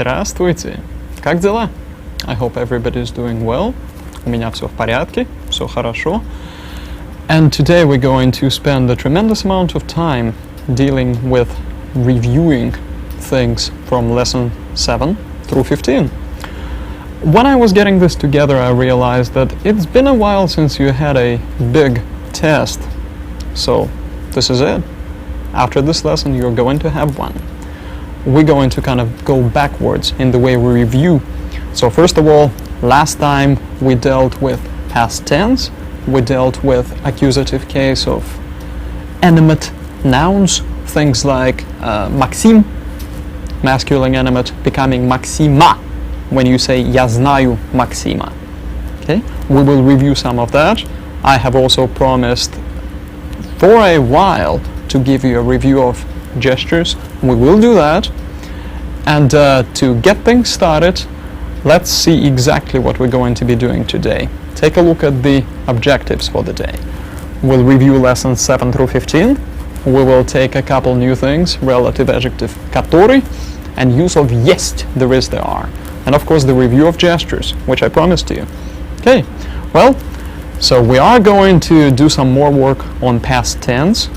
Здравствуйте! Как дела? I hope everybody's doing well. У меня все в порядке, все хорошо. And today we're going to spend a tremendous amount of time dealing with reviewing things from lesson 7 through 15. When I was getting this together, I realized that it's been a while since you had a big test. So this is it. After this lesson, you're going to have one. We're going to kind of go backwards in the way we review. So first of all, last time we dealt with past tense. We dealt with accusative case of animate nouns, things like Maxim, masculine animate, becoming Maxima when you say Я знаю Maxima. Okay? We will review some of that. I have also promised for a while to give you a review of gestures. We will do that. And to get things started, let's see exactly what we're going to be doing today. Take a look at the objectives for the day. We'll review lessons 7 through 15. We will take a couple new things, relative adjective который, and use of есть, there is, there are. And of course the review of gestures, which I promised to you. Okay, well, so we are going to do some more work on past tense,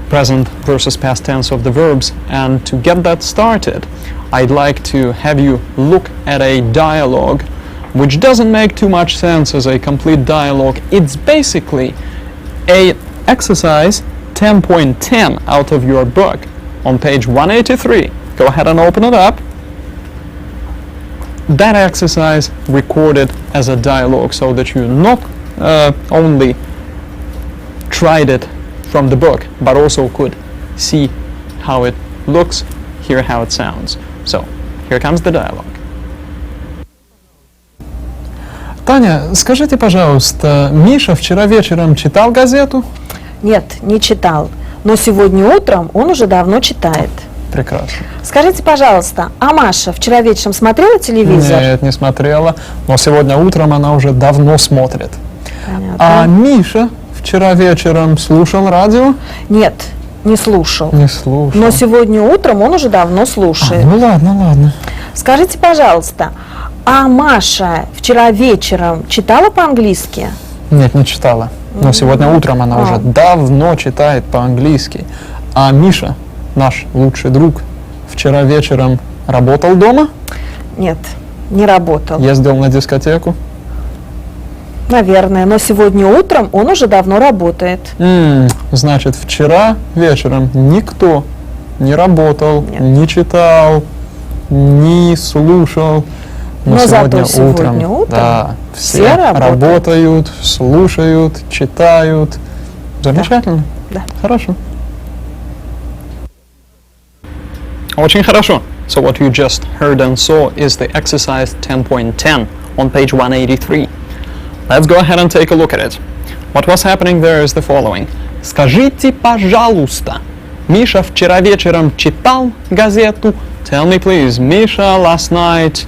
present versus past tense of the verbs, and to get that started, I'd like to have you look at a dialogue which doesn't make too much sense as a complete dialogue. It's basically a exercise 10.10 out of your book on page 183. Go ahead and open it up. That exercise recorded as a dialogue so that you not only tried it from the book, but also could see how it looks, hear how it sounds. So, here comes the dialogue. Таня, скажите, пожалуйста, Миша вчера вечером читал газету? Нет, не читал. Но сегодня утром он уже давно читает. Прекрасно. Скажите, пожалуйста, а Маша вчера вечером смотрела телевизор? Нет, не смотрела. Но сегодня утром она уже давно смотрит. Понятно. А Миша вчера вечером слушал радио? Нет, не слушал. Не слушал. Но сегодня утром он уже давно слушает. Ну ладно. Скажите, пожалуйста, а Маша вчера вечером читала по-английски? Нет, не читала. Но сегодня утром она уже давно читает по-английски. А Миша, наш лучший друг, вчера вечером работал дома? Нет, не работал. Ездил на дискотеку? Наверное, но сегодня утром он уже давно работает. Значит, вчера вечером никто не работал, Нет. не читал, не слушал. Но зато сегодня утром, да, все работают, слушают, читают. Замечательно. Да. Хорошо. Очень хорошо. So what you just heard and saw is the exercise 10.10 on page 183. Let's go ahead and take a look at it. What was happening there is the following. Скажите, пожалуйста, Миша вчера вечером читал газету? Tell me please, Misha last night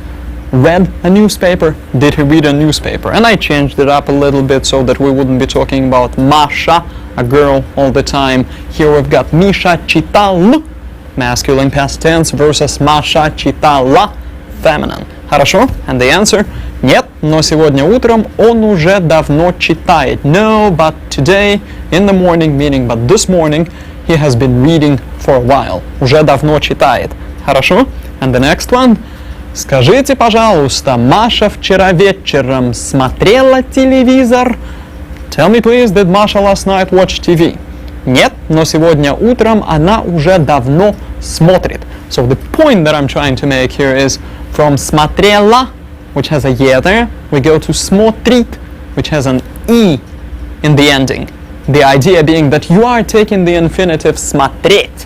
read a newspaper? Did he read a newspaper? And I changed it up a little bit so that we wouldn't be talking about Masha, a girl, all the time. Here we've got Misha читал, masculine past tense, versus Masha читала, feminine. Хорошо? And the answer? Нет, но сегодня утром он уже давно читает. No, but today, in the morning, meaning but this morning, he has been reading for a while. Уже давно читает. Хорошо? And the next one? Скажите, пожалуйста, Маша вчера вечером смотрела телевизор? Tell me please, did Masha last night watch TV? Нет, но сегодня утром она уже давно смотрит. So the point that I'm trying to make here is from смотрела, which has a ye there, we go to смотрит, which has an e in the ending. The idea being that you are taking the infinitive смотреть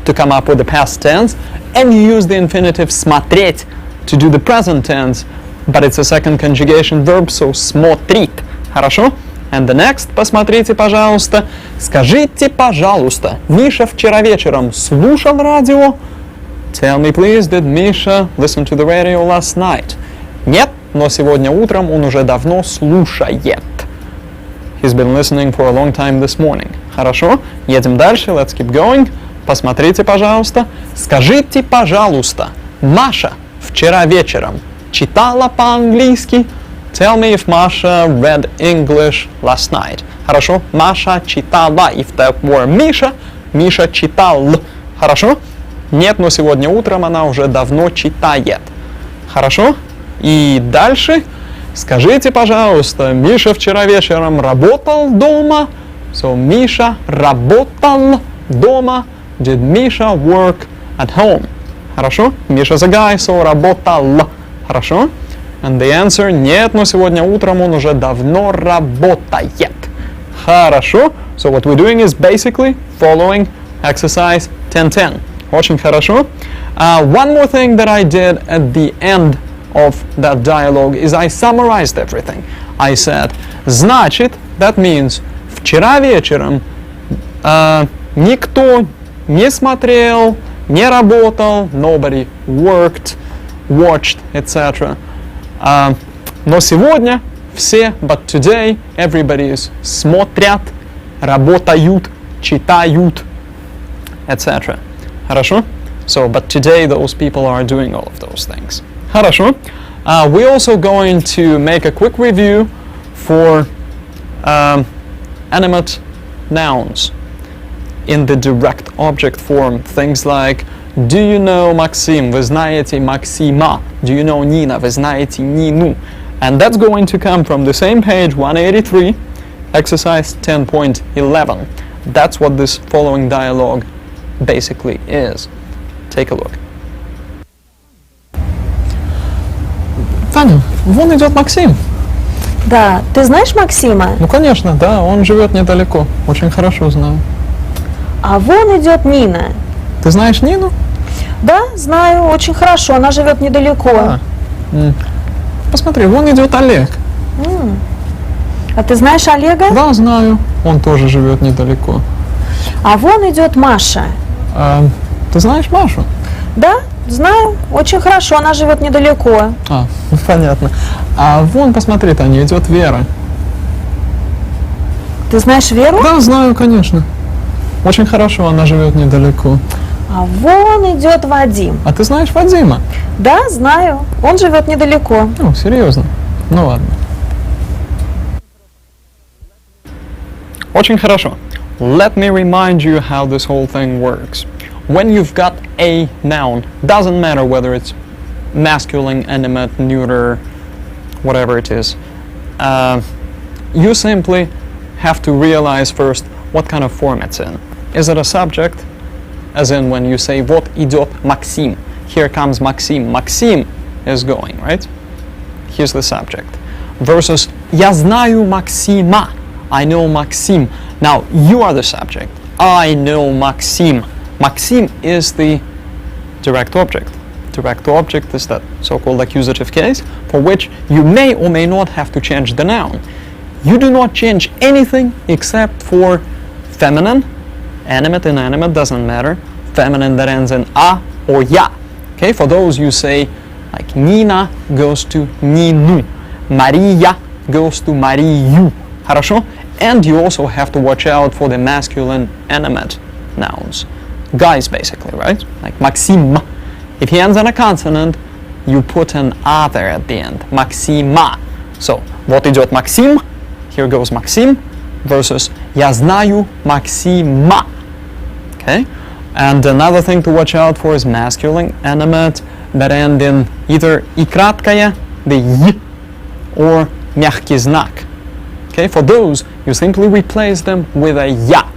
to come up with the past tense, and you use the infinitive смотреть to do the present tense, but it's a second conjugation verb, so смотрит. Хорошо? And the next, посмотрите, пожалуйста. Скажите, пожалуйста, Миша вчера вечером слушал радио? Tell me please, did Misha listen to the radio last night? Нет, но сегодня утром он уже давно слушает. He's been listening for a long time this morning. Хорошо? Едем дальше, let's keep going. Посмотрите, пожалуйста. Скажите, пожалуйста, Маша вчера вечером читала по-английски? Tell me if Masha read English last night. Хорошо? Маша читала. If that were Миша, Миша читал. Хорошо? Нет, но сегодня утром она уже давно читает. Хорошо? И дальше скажите, пожалуйста, Миша вчера вечером работал дома? So, Миша работал дома. Did Misha work at home? Хорошо? Миша the guy, so работал. Хорошо? And the answer, нет, но сегодня утром он уже давно работает. Хорошо? So what we're doing is basically following exercise 10-10. Очень хорошо. One more thing that I did at the end of that dialogue is I summarized everything. I said, значит, that means, вчера вечером никто не смотрел, не работал, nobody worked, watched, etc. Но сегодня все, but today, everybody is смотрят, работают, читают, etc. Хорошо? So, but today those people are doing all of those things. Хорошо? We're also going to make a quick review for animate nouns in the direct object form. Things like, do you know Maxim? Вы знаете Максима. Do you know Nina? Вы знаете Нину. And that's going to come from the same page 183, exercise 10.11. That's what this following dialogue basically is. Take a look. Таня, вон идет Максим. Да, ты знаешь Максима? Ну, конечно, да, он живет недалеко. Очень хорошо знаю. А вон идет Нина. Ты знаешь Нину? Да, знаю, очень хорошо, она живет недалеко. Посмотри, вон идет Олег. А ты знаешь Олега? Да, знаю. Он тоже живет недалеко. А вон идет Маша. Ты знаешь Машу? Да, знаю, очень хорошо, она живет недалеко. Понятно. А вон, посмотри, Таня, идет Вера. Ты знаешь Веру? Да, знаю, конечно. Очень хорошо, она живет недалеко. А вон идет Вадим. А ты знаешь Вадима? Да, знаю, он живет недалеко. Ну, серьезно? Ну ладно. Очень хорошо. Let me remind you how this whole thing works. When you've got a noun, doesn't matter whether it's masculine, animate, neuter, whatever it is, you simply have to realize first what kind of form it's in. Is it a subject? As in when you say, вот идет Максим. Here comes Maxim. Maxim is going, right? Here's the subject. Versus, я знаю Максима. I know Maxim. Now, you are the subject. I know Maxim. Maxim is the direct object. Direct object is that so-called accusative case for which you may or may not have to change the noun. You do not change anything except for feminine, animate, inanimate, doesn't matter. Feminine that ends in a or ya. Okay, for those you say, like Nina goes to Ninu, Maria goes to Mariu. Хорошо? And you also have to watch out for the masculine animate nouns. Guys, basically, right? Like Maxim. If he ends on a consonant, you put an a there at the end. Maxima. So, вот идет Максим, here goes Maxim, versus я знаю Максима. Okay? And another thing to watch out for is masculine animate that end in either и краткое, the y, or мягкий знак. Okay? For those, you simply replace them with a ya.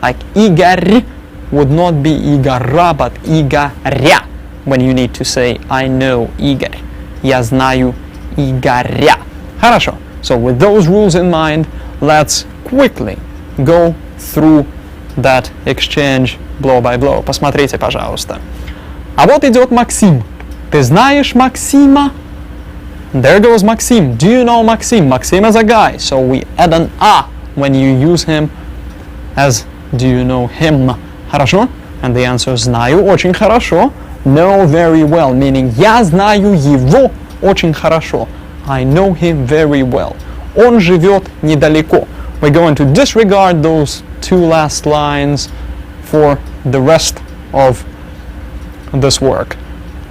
Like Игорь would not be Игоря, but Игоря when you need to say I know Игорь. Я знаю Игоря. Хорошо. So with those rules in mind, let's quickly go through that exchange blow by blow. Посмотрите, пожалуйста. А вот идет Максим. Ты знаешь Максима? There goes Maxim. Do you know Maxim? Maxim is a guy, so we add an a when you use him as do you know him? Хорошо? And the answer is знаю очень хорошо. Know very well, meaning я знаю его очень хорошо. I know him very well. Он живет недалеко. We're going to disregard those two last lines for the rest of this work.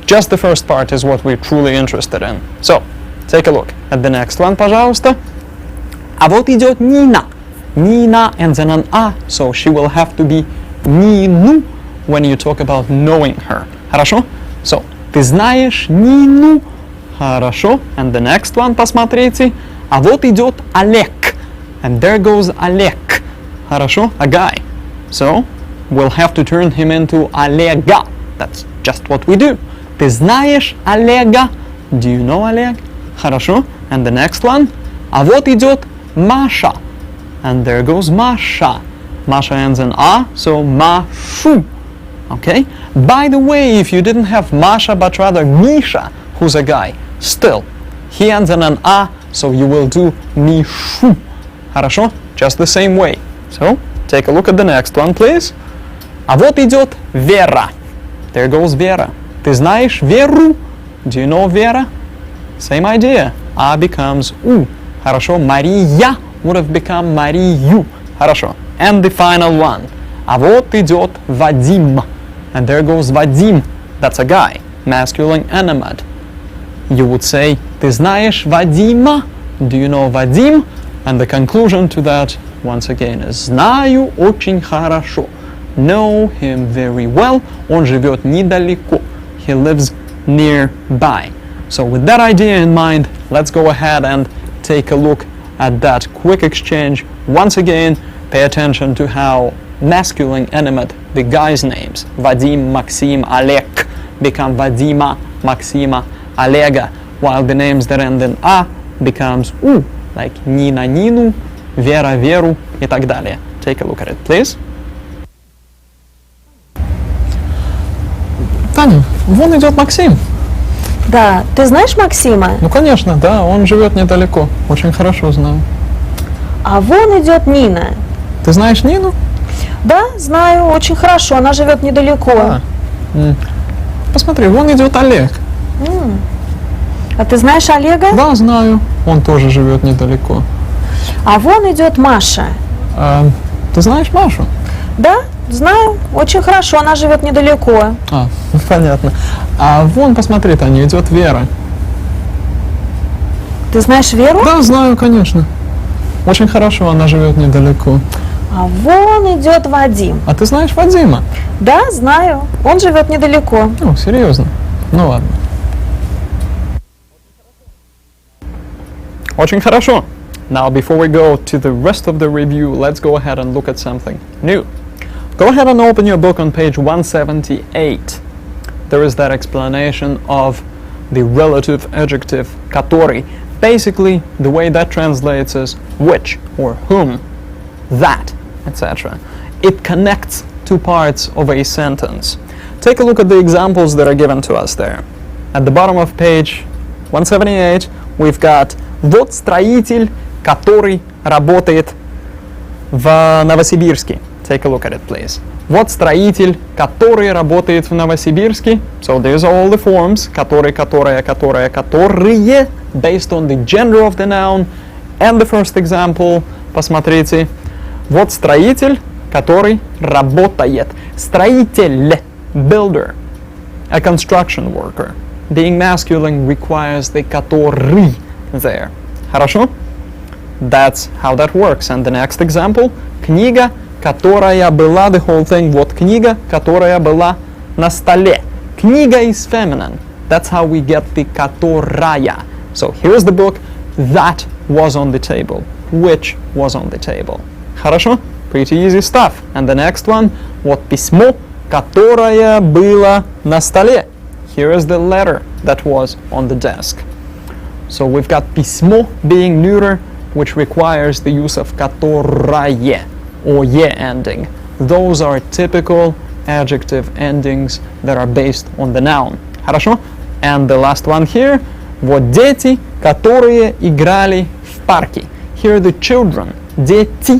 Just the first part is what we're truly interested in. So, take a look at the next one, пожалуйста. А вот идет Нина. Nina ends in an A, so she will have to be Nину when you talk about knowing her. Хорошо? So, ты знаешь Нину? Хорошо. And the next one, посмотрите. А вот идет Олег. And there goes Олег. Хорошо? A guy. So, we'll have to turn him into Олега. That's just what we do. Ты знаешь Олега? Do you know Олег? Хорошо. And the next one. А вот идет Маша. And there goes Masha. Masha ends in A, so Mashu. Okay? By the way, if you didn't have Masha but rather Misha, who's a guy, still, he ends in an A, so you will do Mishu. Хорошо? Just the same way. So, take a look at the next one, please. А вот идет Вера. There goes Vera. Ты знаешь Веру? Do you know Vera? Same idea. A becomes U. Хорошо? Мария would have become Марию. Хорошо. And the final one. А вот идет Вадим. And there goes Vadim. That's a guy. Masculine animate. You would say, ты знаешь Вадима? Do you know Vadim? And the conclusion to that, once again, is знаю очень хорошо. Know him very well. Он живет недалеко. He lives nearby. So with that idea in mind, let's go ahead and take a look at that quick exchange. Once again, pay attention to how masculine animate, the guys' names, Vadim, Maxim, Oleg, become Vadima, Maxima, Olega, while the names that end in A becomes U, like Nina, Ninu, Vera, Veru, и так далее. Take a look at it, please. Таня, вон идет Максим. Да, ты знаешь Максима? Ну, конечно, да, он живет недалеко. Очень хорошо знаю. А вон идет Нина. Ты знаешь Нину? Да, знаю, очень хорошо, она живет недалеко. Посмотри, вон идет Олег. А ты знаешь Олега? Да, знаю. Он тоже живет недалеко. А вон идет Маша. Ты знаешь Машу? Да, знаю, очень хорошо, она живет недалеко. Понятно. А вон, посмотри, Таня, идет Вера. Ты знаешь Веру? Да, знаю, конечно. Очень хорошо, она живет недалеко. А вон идет Вадим. А ты знаешь Вадима? Да, знаю, он живет недалеко. Ну, серьезно? Ну ладно. Очень хорошо. Now, before we go to the rest of the review, let's go ahead and look at something new. Go ahead and open your book on page 178. There is that explanation of the relative adjective который. Basically, the way that translates is which or whom, that, etc. It connects two parts of a sentence. Take a look at the examples that are given to us there. At the bottom of page 178, we've got вот строитель, который работает в Новосибирске. Take a look at it, please. Вот строитель, который работает в Новосибирске. So these are all the forms. Который, которая, которая, которые, based on the gender of the noun. And the first example, посмотрите. Вот строитель, который работает. Строитель, builder, a construction worker. Being masculine requires the который there. Хорошо? That's how that works. And the next example, книга, которая была, the whole thing, вот книга, которая была на столе. Книга is feminine. That's how we get the которая. So here's the book that was on the table, which was on the table. Хорошо? Pretty easy stuff. And the next one, вот письмо, которое было на столе. Here is the letter that was on the desk. So we've got письмо being neuter, which requires the use of которое or ye ending. Those are typical adjective endings that are based on the noun. Хорошо? And the last one here, вот дети, которые играли в парке. Here the children, дети,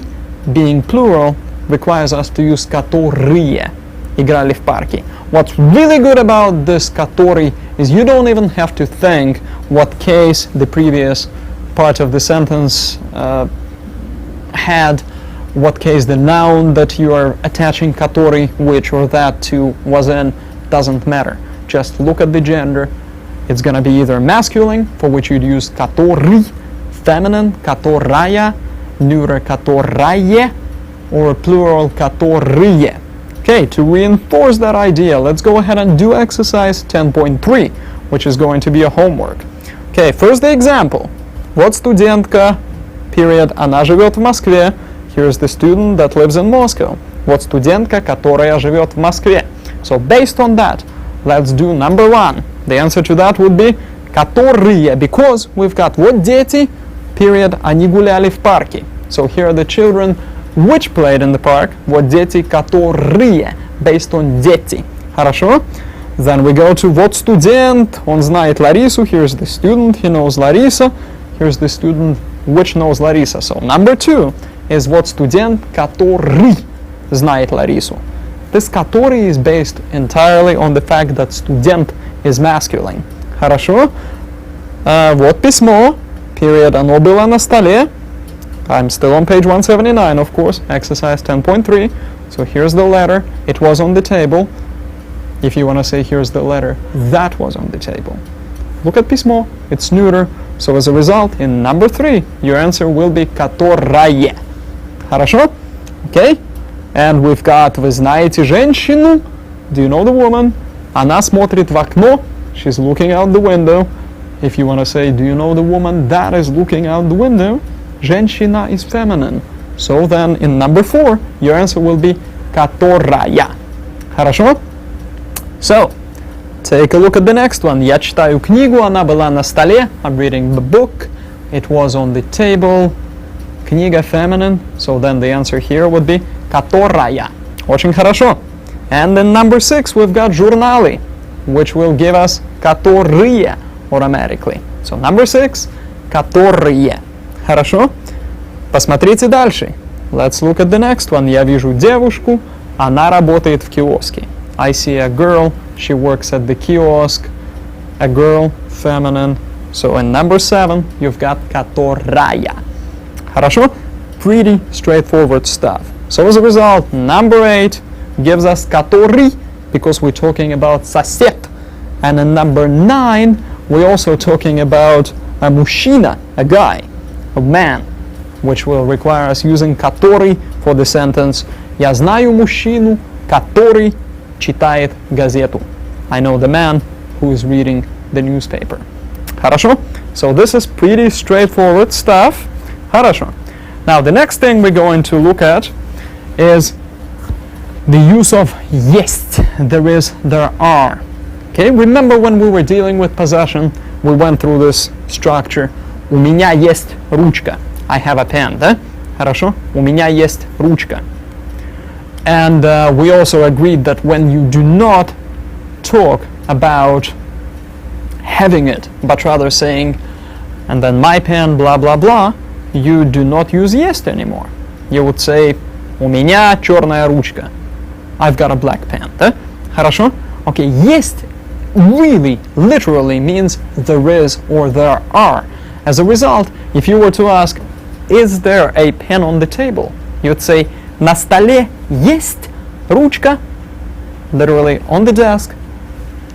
being plural, requires us to use которые, играли в парке. What's really good about this который is you don't even have to think what case the previous part of the sentence had, what case the noun that you are attaching который, which or that to was in, doesn't matter. just look at the gender. It's going to be either masculine, for which you'd use который, feminine, которая, neuter, которае, or plural, которые. Okay, to reinforce that idea, let's go ahead and do exercise 10.3, which is going to be a homework. Okay, first the example. Вот студентка, period, она живет в Москве. Here's the student that lives in Moscow. Вот студентка, которая живет в Москве. So based on that, let's do number one. The answer to that would be которые, because we've got вот дети, period, они гуляли в парке. So here are the children which played in the park. Вот дети, которые, based on дети. Хорошо? Then we go to вот студент, он знает Ларису. Here's the student, he knows Larisa. Here's the student which knows Larisa. So number two is вот студент, который знает Ларису. This который is based entirely on the fact that student is masculine. Хорошо? Вот письмо, period, оно было на столе. I'm still on page 179, of course, exercise 10.3. So here's the letter, it was on the table. If you want to say here's the letter, that was on the table. Look at письмо, it's neuter. So as a result, in number 3, your answer will be которая. Хорошо? Okay? And we've got вы знаете женщину, do you know the woman? Она смотрит в окно, she's looking out the window. If you want to say, do you know the woman that is looking out the window? Женщина is feminine. So then in number 4, your answer will be которая. Хорошо? So, take a look at the next one. Я читаю книгу, она была на столе. I'm reading the book. It was on the table. Книга feminine. So then the answer here would be которая. Очень хорошо. And in number 6, we've got журналы, which will give us которые automatically. So number 6, которые. Хорошо? Посмотрите дальше. Let's look at the next one. Я вижу девушку, она работает в киоске. I see a girl, she works at the kiosk. A girl, feminine. So in number 7, you've got которая. Хорошо? Pretty straightforward stuff. So as a result, number 8 gives us который, because we're talking about сосед. And in number 9, we're also talking about a мужчина, a guy, a man, which will require us using который for the sentence Я знаю мужчину, который читает газету. I know the man who is reading the newspaper. Хорошо? So this is pretty straightforward stuff. Хорошо. Now the next thing we're going to look at is the use of есть. There is, there are. Okay, remember when we were dealing with possession, we went through this structure. У меня есть ручка. I have a pen, да? Хорошо? У меня есть ручка. And we also agreed that when you do not talk about having it, but rather saying, and then my pen, blah, blah, blah, you do not use есть anymore. You would say, у меня черная ручка. I've got a black pen, да? Хорошо? Okay, есть really, literally means there is or there are. As a result, if you were to ask, is there a pen on the table? You'd say, на столе есть ручка. Literally, on the desk,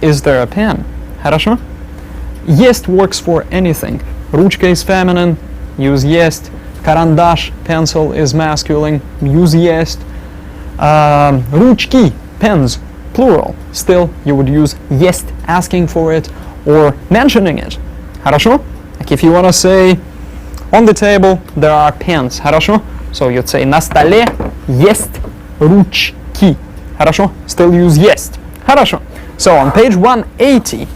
is there a pen? Хорошо? Есть works for anything. Ручка is feminine, use есть. Карандаш, pencil, is masculine, use есть. Ручки, pens, plural. Still, you would use есть asking for it or mentioning it. Хорошо? Like if you want to say, on the table, there are pens. Хорошо? So you'd say, на столе есть ручки. Хорошо? Still use есть. Хорошо. So on page 180,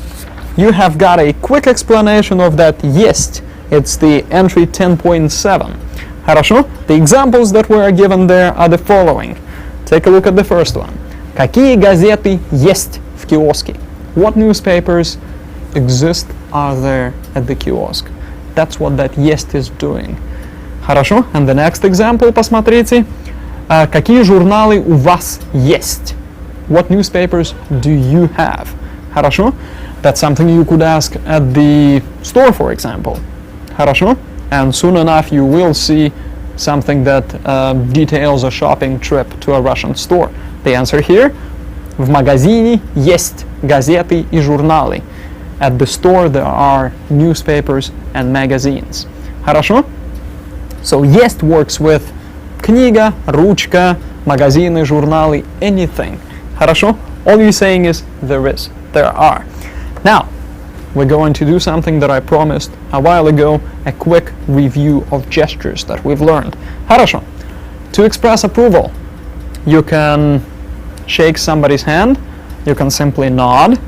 you have got a quick explanation of that есть. It's the entry 10.7. Хорошо? The examples that were given there are the following. Take a look at the first one. Какие газеты есть в киоске? What newspapers exist are there at the kiosk? That's what that есть is doing. Хорошо? And the next example, посмотрите. Какие журналы у вас есть? What newspapers do you have? Хорошо? That's something you could ask at the store, for example. Хорошо? And soon enough you will see something that details a shopping trip to a Russian store. The answer here В магазине есть газеты и журналы. At the store there are newspapers and magazines. Хорошо? So есть works with книга, ручка, магазины, журналы, anything. Хорошо? All you're saying is there is, there are. Now, we're going to do something that I promised a while ago, a quick review of gestures that we've learned. Хорошо. To express approval, you can shake somebody's hand, you can simply nod,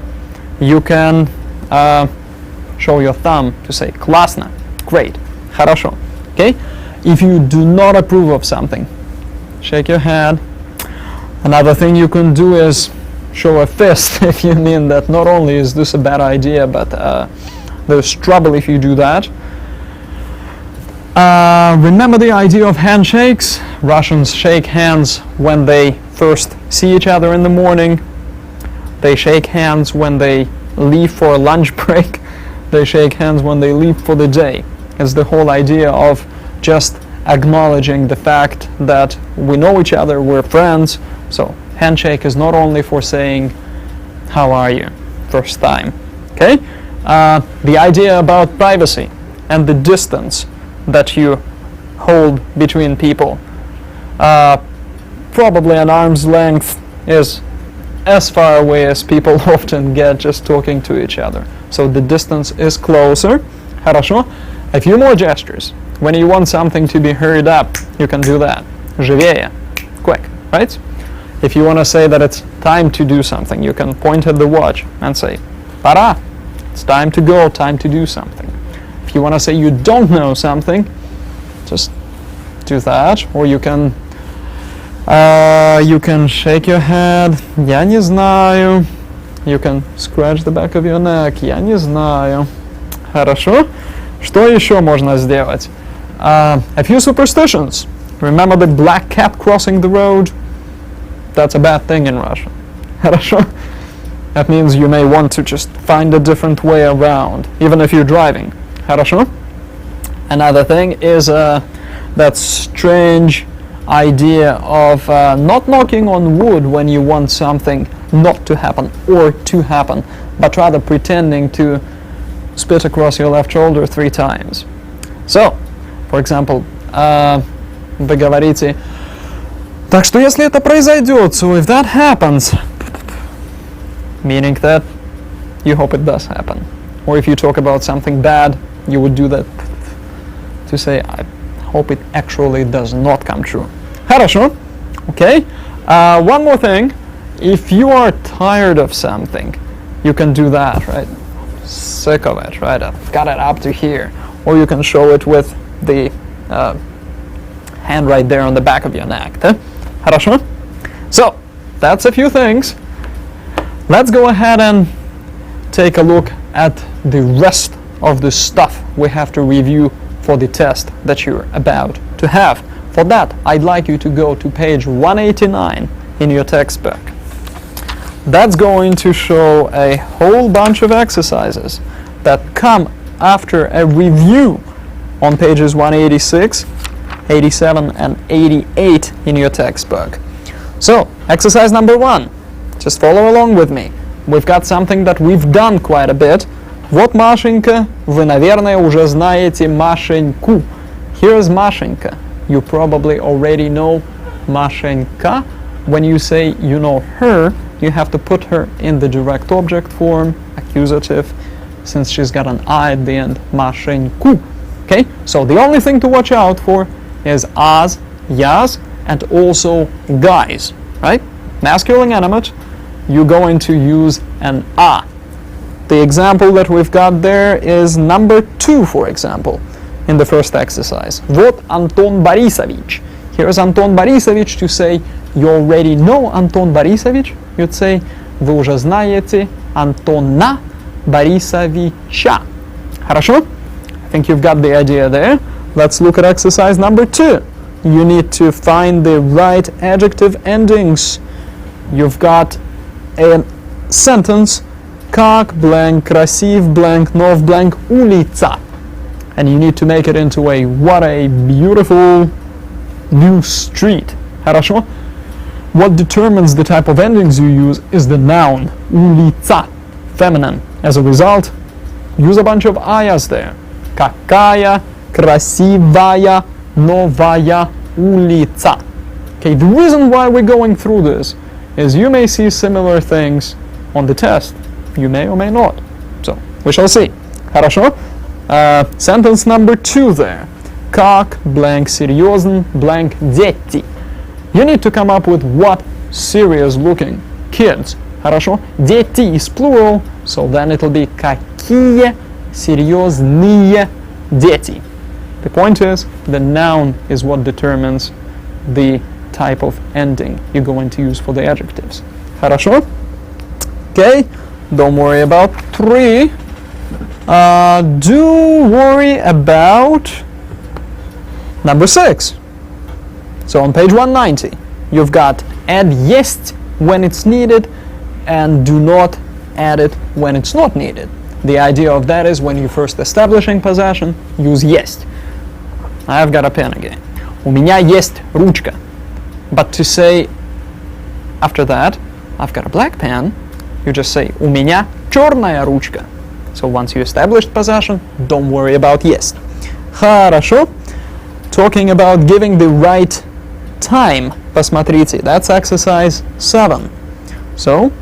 you can show your thumb to say классно, great, хорошо. Okay? If you do not approve of something, shake your head. Another thing you can do is show a fist if you mean that not only is this a bad idea, but there's trouble if you do that. Remember the idea of handshakes? Russians shake hands when they first see each other in the morning. They shake hands when they leave for a lunch break. They shake hands when they leave for the day. It's the whole idea of just acknowledging the fact that we know each other, we're friends. So handshake is not only for saying, how are you, first time, okay? The idea about privacy and the distance that you hold between people. Probably an arm's length is as far away as people often get just talking to each other. So the distance is closer. Хорошо? A few more gestures. When you want something to be hurried up, you can do that. Живее. Quick, right? If you want to say that it's time to do something, you can point at the watch and say, пора. It's time to go, time to do something. If you want to say you don't know something, just do that. Or you can shake your head. Я не знаю. You can scratch the back of your neck. Я не знаю. Хорошо? Что еще можно сделать? A few superstitions. Remember the black cat crossing the road? That's a bad thing in Russian. Хорошо? That means you may want to just find a different way around, even if you're driving. Хорошо? Another thing is that strange idea of not knocking on wood when you want something not to happen or to happen, but rather pretending to spit across your left shoulder 3 times. So, for example, вы говорите, так что если это произойдет, so if that happens, meaning that you hope it does happen. Or if you talk about something bad, you would do that to say, I hope it actually does not come true. Хорошо? Okay? One more thing. If you are tired of something, you can do that, right? Sick of it, right? I've got it up to here. Or you can show it with the hand right there on the back of your neck. Хорошо? So, that's a few things. Let's go ahead and take a look at the rest of the stuff we have to review for the test that you're about to have. For that, I'd like you to go to page 189 in your textbook. That's going to show a whole bunch of exercises that come after a review on pages 186, 87, and 88 in your textbook. So, exercise number 1. Just follow along with me. We've got something that we've done quite a bit. Вот Машенька. Вы, наверное, уже знаете Машеньку. Here's Машенька. You probably already know Машенька. When you say you know her, you have to put her in the direct object form, accusative, since she's got an I at the end. Машеньку. Okay? So the only thing to watch out for is as, yas, and also guys. Right? Masculine animate, you're going to use an a. The example that we've got there is number 2, for example, in the first exercise. Вот Антон Борисович. Here's Антон Борисович. To say you already know Антон Борисович, you'd say вы уже знаете Антона Борисовича. Хорошо? I think you've got the idea there. Let's look at exercise number 2. You need to find the right adjective endings. You've got a sentence, как, blank, красив, blank, нов, blank, улица. And you need to make it into a, what a beautiful new street. Хорошо? what determines the type of endings you use is the noun, ulica, feminine. As a result, use a bunch of ayas there. Какая красивая новая улица. Okay, the reason why we're going through this is you may see similar things on the test. You may or may not. So, we shall see. Хорошо? Sentence number 2 there. Как blank серьезен blank дети. You need to come up with what serious looking kids. Хорошо? Дети is plural, so then it'll be какие серьезные дети. The point is, the noun is what determines the type of ending you're going to use for the adjectives. Хорошо? Okay, don't worry about 3. Do worry about number 6. So on page 190, you've got add есть when it's needed and do not add it when it's not needed. The idea of that is when you're first establishing possession, use есть. I've got a pen again. У меня есть ручка. But to say after that, I've got a black pen, you just say у меня черная ручка. So once you established possession, don't worry about есть. Хорошо. Talking about giving the right time. Посмотрите, that's exercise 7. So,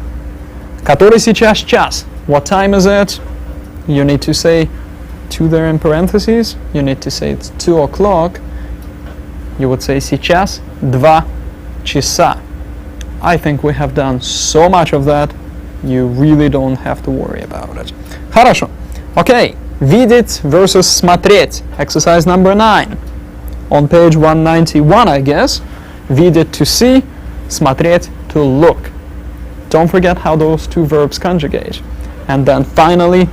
который сейчас час? What time is it? You need to say 2 there in parentheses. You need to say it's 2 o'clock. You would say сейчас 2 часа. I think we have done so much of that, you really don't have to worry about it. Хорошо. Okay. Видеть versus смотреть. Exercise number 9. On page 191, I guess. Видеть to see, смотреть to look. Don't forget how those 2 verbs conjugate. And then finally,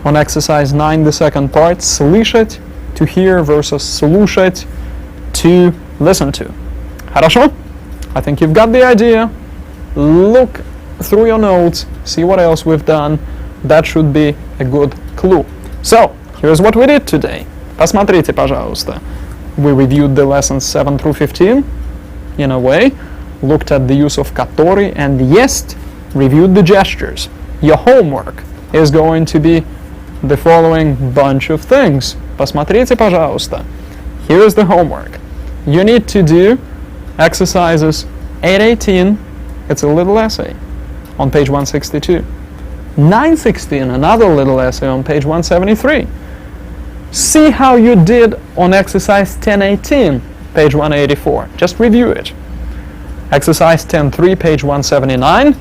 on exercise 9, the second part, слышать to hear versus слушать to listen to. Хорошо? I think you've got the idea. Look through your notes, see what else we've done. That should be a good clue. So, here's what we did today. Посмотрите, пожалуйста. We reviewed the lessons 7 through 15, in a way, looked at the use of который and есть, reviewed the gestures. Your homework is going to be the following bunch of things. Посмотрите, пожалуйста. Here's the homework. You need to do exercises 8:18, it's a little essay, on page 162. 9:16, another little essay on page 173. See how you did on exercise 10:18, page 184. Just review it. Exercise 10:3, page 179,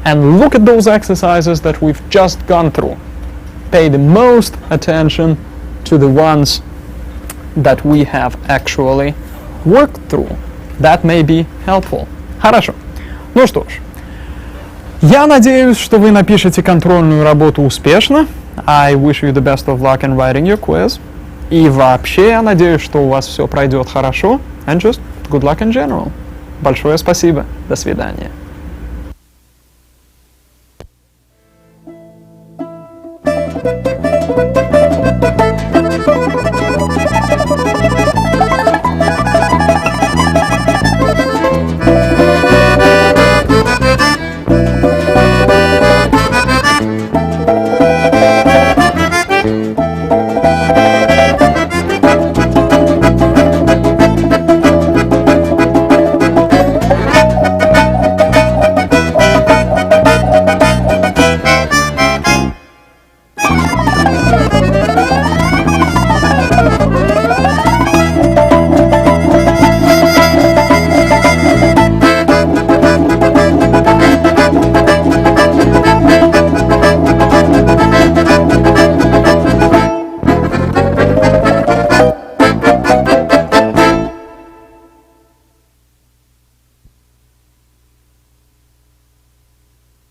and look at those exercises that we've just gone through. Pay the most attention to the ones that we have actually worked through. That may be helpful. Хорошо. Ну что ж, я надеюсь, что вы напишете контрольную работу успешно. I wish you the best of luck in writing your quiz. И вообще, я надеюсь, что у вас все пройдет хорошо. And just good luck in general. Большое спасибо. До свидания.